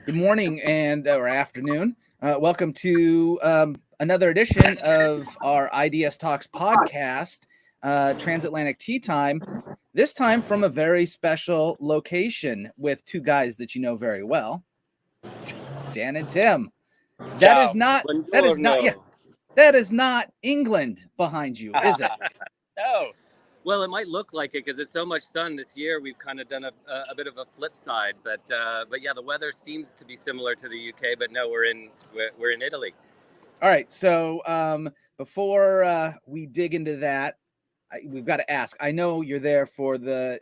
Good morning and or afternoon. Welcome to another edition of our IDS Talks podcast, Transatlantic Tea Time. This time from a very special location with two guys that you know very well, Dan and Tim. That is not. That is not. Yeah, that is not England behind you, is it? No. Well, it might look like it because it's so much sun this year. We've kind of done a bit of a flip side, but yeah, the weather seems to be similar to the UK. But no, we're in Italy. All right. So before we dig into that, we've got to ask. I know you're there for the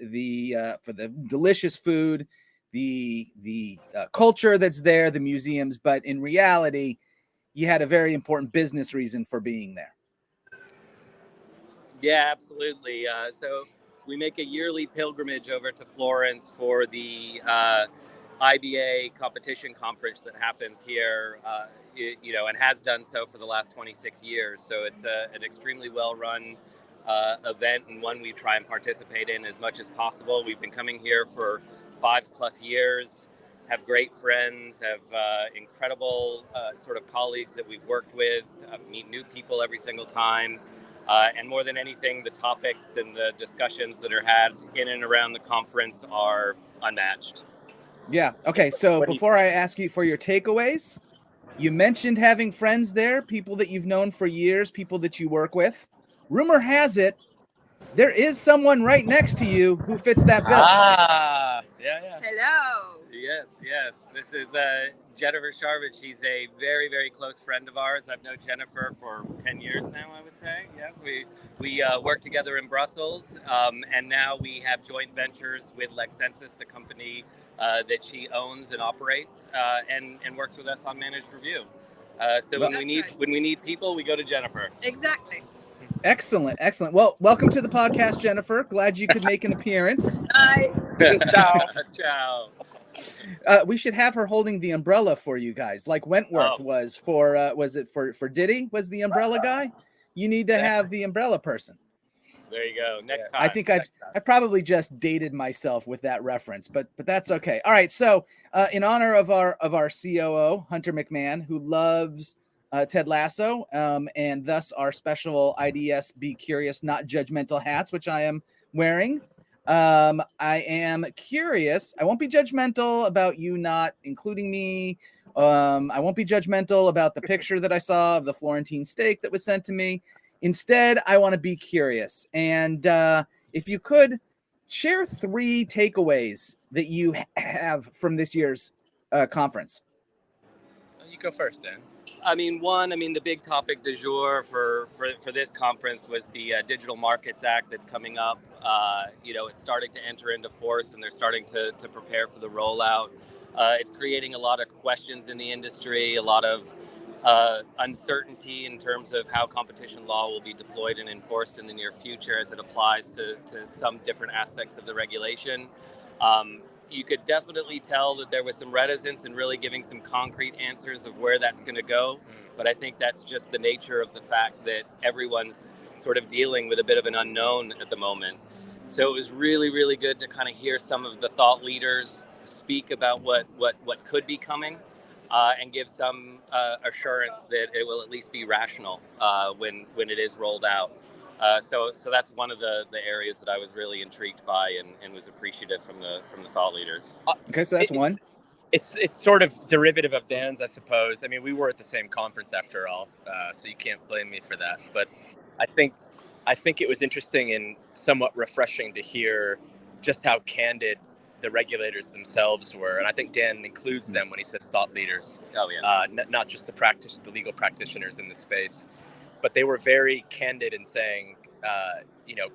delicious food, the culture that's there, the museums, but in reality, you had a very important business reason for being there. Yeah, absolutely. So we make a yearly pilgrimage over to Florence for the IBA competition conference that happens here, and has done so for the last 26 years. So it's an extremely well-run event, and one we try and participate in as much as possible. We've been coming here for 5+ years, have great friends, have incredible sort of colleagues that we've worked with, meet new people every single time. And more than anything, the topics and the discussions that are had in and around the conference are unmatched. Yeah. Okay. So before I ask you for your takeaways, you mentioned having friends there, people that you've known for years, people that you work with. Rumor has it there is someone right next to you who fits that bill. Yeah. Hello. Yes. This is Jennifer Sharvich. She's a very, very close friend of ours. I've known Jennifer for 10 years now, I would say. Yeah, we work together in Brussels, and now we have joint ventures with Lexensis, the company that she owns and operates, and works with us on managed review. When we need people, we go to Jennifer. Exactly. Excellent. Well, welcome to the podcast, Jennifer. Glad you could make an appearance. Hi. Ciao. We should have her holding the umbrella for you guys, like Wentworth was for. Was it for Diddy? Was the umbrella guy? You need to have the umbrella person. There you go. Next time. I think I probably just dated myself with that reference, but that's okay. All right. So, in honor of our COO Hunter McMahon, who loves Ted Lasso, and thus our special IDS Be Curious, Not Judgmental hats, which I am wearing. I am curious. I won't be judgmental about you not including me. I won't be judgmental about the picture that I saw of the Florentine steak that was sent to me. Instead, I want to be curious. And if you could share 3 takeaways that you have from this year's conference. You go first, Dan. The big topic du jour for this conference was the Digital Markets Act that's coming up. It's starting to enter into force, and they're starting to prepare for the rollout. It's creating a lot of questions in the industry, a lot of uncertainty in terms of how competition law will be deployed and enforced in the near future as it applies to some different aspects of the regulation. You could definitely tell that there was some reticence in really giving some concrete answers of where that's going to go. But I think that's just the nature of the fact that everyone's sort of dealing with a bit of an unknown at the moment. So it was really, really good to kind of hear some of the thought leaders speak about what could be coming, and give some assurance that it will at least be rational when it is rolled out. So that's one of the areas that I was really intrigued by and was appreciative from the thought leaders. Okay, so that's one. It's sort of derivative of Dan's, I suppose. I mean, we were at the same conference after all, so you can't blame me for that. But I think it was interesting and somewhat refreshing to hear just how candid the regulators themselves were, and I think Dan includes them when he says thought leaders. Oh yeah. Not just the legal practitioners in the space, but they were very candid in saying,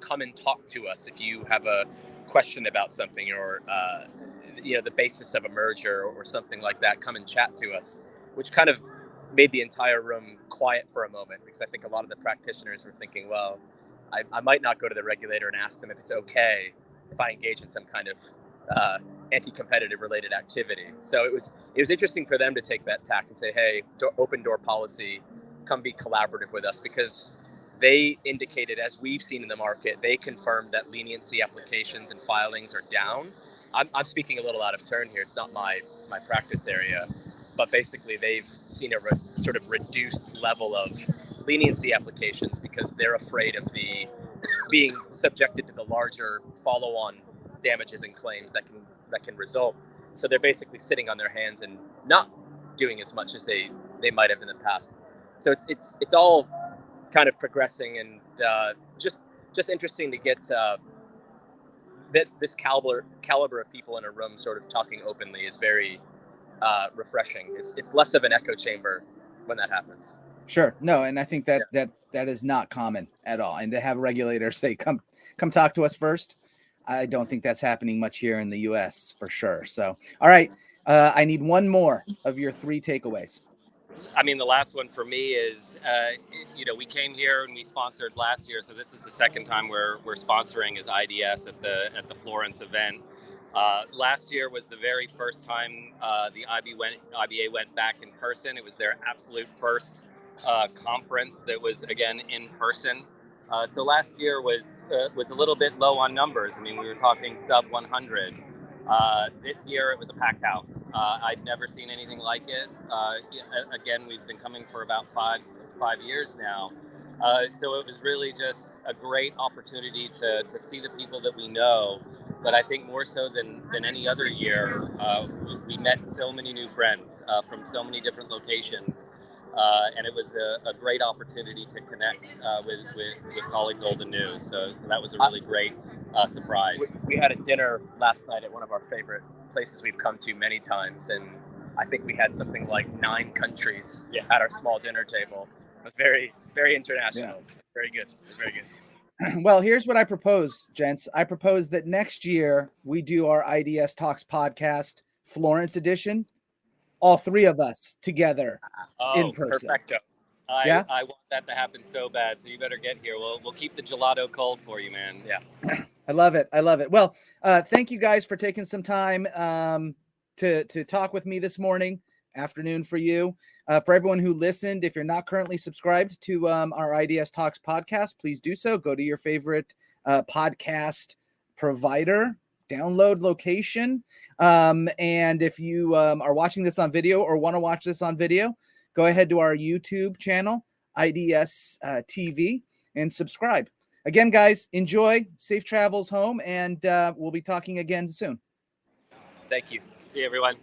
come and talk to us if you have a question about something or, the basis of a merger or something like that. Come and chat to us, which kind of made the entire room quiet for a moment, because I think a lot of the practitioners were thinking, well, I might not go to the regulator and ask them if it's okay if I engage in some kind of anti-competitive related activity. So it was interesting for them to take that tack and say, hey, open door policy, come be collaborative with us, because they indicated, as we've seen in the market, they confirmed that leniency applications and filings are down. I'm speaking a little out of turn here. It's not my practice area, but basically they've seen a sort of reduced level of leniency applications because they're afraid of the being subjected to the larger follow-on damages and claims that can result. So they're basically sitting on their hands and not doing as much as they might have in the past. So it's all kind of progressing, and just interesting to get this caliber of people in a room sort of talking openly is very refreshing. It's less of an echo chamber when that happens. Sure. No, and I think that that is not common at all. And to have regulators say, come talk to us first, I don't think that's happening much here in the US for sure. So, all right. I need one more of your 3 takeaways. I mean, the last one for me is, we came here and we sponsored last year, so this is the second time we're sponsoring as IDS at the Florence event. Last year was the very first time the IBA went back in person. It was their absolute first conference that was again in person. So last year was a little bit low on numbers. I mean, we were talking sub 100. This year it was a packed house. I've never seen anything like it. Again, we've been coming for about five years now. So it was really just a great opportunity to see the people that we know. But I think more so than any other year, we met so many new friends from so many different locations. And it was a great opportunity to connect with colleagues old and new. So that was a really great surprise. We had a dinner last night at one of our favorite places we've come to many times, and I think we had something like 9 countries at our small dinner table. It was very, very international. Yeah. Very good. It was very good. Well, here's what I propose, gents. I propose that next year we do our IDS Talks podcast Florence edition, all 3 of us together in person. Perfecto. I want that to happen so bad, so you better get here. We'll keep the gelato cold for you, man. Yeah. I love it. Well, thank you guys for taking some time to talk with me this afternoon for you. For everyone who listened, if you're not currently subscribed to our IDS Talks podcast, please do so. Go to your favorite podcast provider, download location. And if you are watching this on video or want to watch this on video, go ahead to our YouTube channel, IDS TV, and subscribe. Again, guys, enjoy. Safe travels home, and we'll be talking again soon. Thank you. See you, everyone.